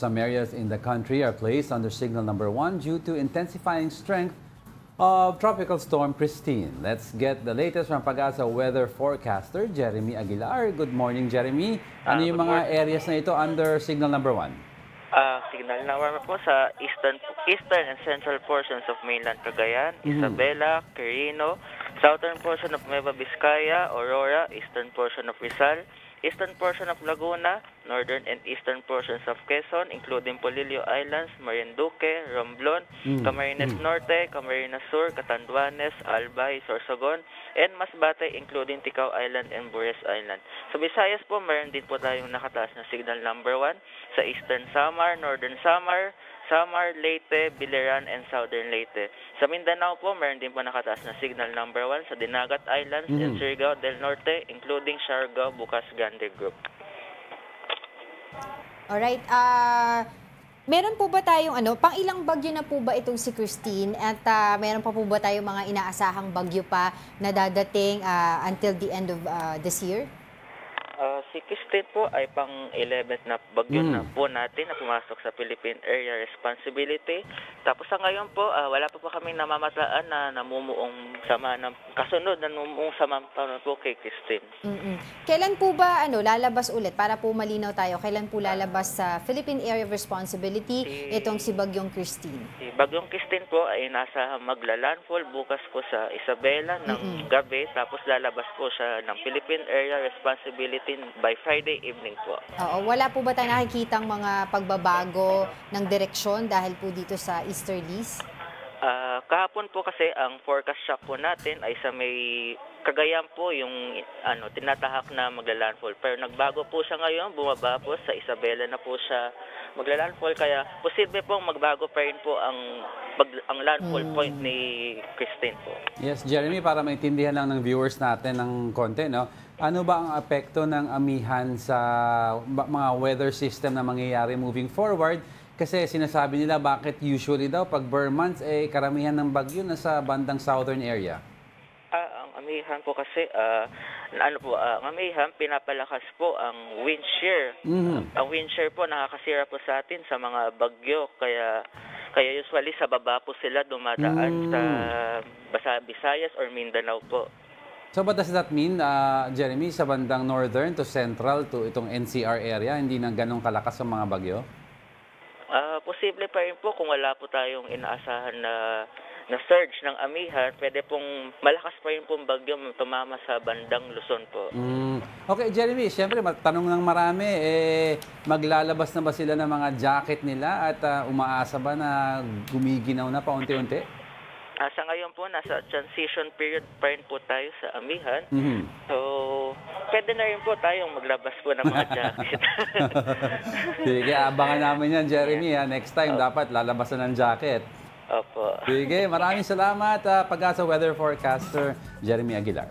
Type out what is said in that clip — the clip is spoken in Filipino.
Some areas in the country are placed under signal number 1 due to intensifying strength of Tropical Storm Christine. Let's get the latest from Pag-asa weather forecaster Jeremy Aguilar. Good morning, Jeremy. Ano yung mga areas na ito under signal number 1? Signal number po sa eastern and central portions of mainland Cagayan, Isabela, Quirino, southern portion of Nueva Vizcaya, Aurora, eastern portion of Rizal, eastern portion of Laguna, northern and eastern portions of Quezon, including Polillo Islands, Marinduque, Romblon, Camarines Norte, Camarines Sur, Catanduanes, Albay, Sorsogon, and Masbate, including Ticao Island and Bures Island. Sa Visayas po, mayroon din po tayong nakataas na signal number 1 sa eastern Samar, northern Samar, Leyte, Biliran, and southern Leyte. Sa Mindanao po, mayroon din po nakataas na signal number 1 sa Dinagat Islands and Surigao del Norte, including Siargao, Bukas, Gande Group. Alright, meron po ba tayong pang ilang bagyo na po ba itong si Christine at meron pa po ba tayong mga inaasahang bagyo pa na dadating until the end of this year? Si Christine po ay pang-11th na bagyo na po natin na pumasok sa Philippine Area Responsibility. Tapos sa ngayon po, wala pa kami namamataan na namumuong sama ng kasunod na namumuong sama po kay Christine. Kailan po ba lalabas ulit? Para po malinaw tayo, kailan po lalabas sa Philippine Area of Responsibility itong si Bagyong Christine? Si Bagyong Christine po ay nasa magla-landfall bukas po sa Isabela ng gabi. Tapos lalabas po siya ng Philippine Area Responsibility by Friday evening po. Oo, wala po ba tayo nakikitang mga pagbabago ng direksyon dahil po dito sa easterlies? Kahapon po kasi ang forecast shock po natin ay sa may Cagayan po yung tinatahak na magla-landfall. Pero nagbago po siya ngayon, bumaba po sa Isabela na po siya magla-landfall. Kaya posible pong magbago pa rin po ang landfall point ni Christine po. Yes, Jeremy, para maintindihan lang ng viewers natin ng konti, no? Ano ba ang apekto ng amihan sa mga weather system na mangyayari moving forward? Kasi sinasabi nila bakit usually daw pag Burr months, karamihan ng bagyo nasa bandang southern area. Ang amihan po kasi, ang amihan, pinapalakas po ang wind shear. Ang wind shear po nakakasira po sa atin sa mga bagyo. Kaya usually sa baba po sila dumadaan sa Visayas or Mindanao po. So what does that mean, Jeremy, sa bandang northern to central to itong NCR area, hindi na ganun kalakas ang mga bagyo? Posible pa rin po kung wala po tayong inaasahan na surge ng amihan, pwede pong malakas pa rin pong bagyo tumama sa bandang Luzon po. Okay, Jeremy, siyempre tanong ng marami, maglalabas na ba sila ng mga jacket nila at umaasa ba na gumiginaw na paunti-unti? Sa ngayon po, nasa transition period pa rin po tayo sa amihan. So, pwede na rin po tayong maglabas po ng mga jacket. Sige, abangan namin yan, Jeremy. Next time, dapat lalabas na ng jacket. Opo. Sige, maraming salamat, Pag-asa weather forecaster Jeremy Aguilar.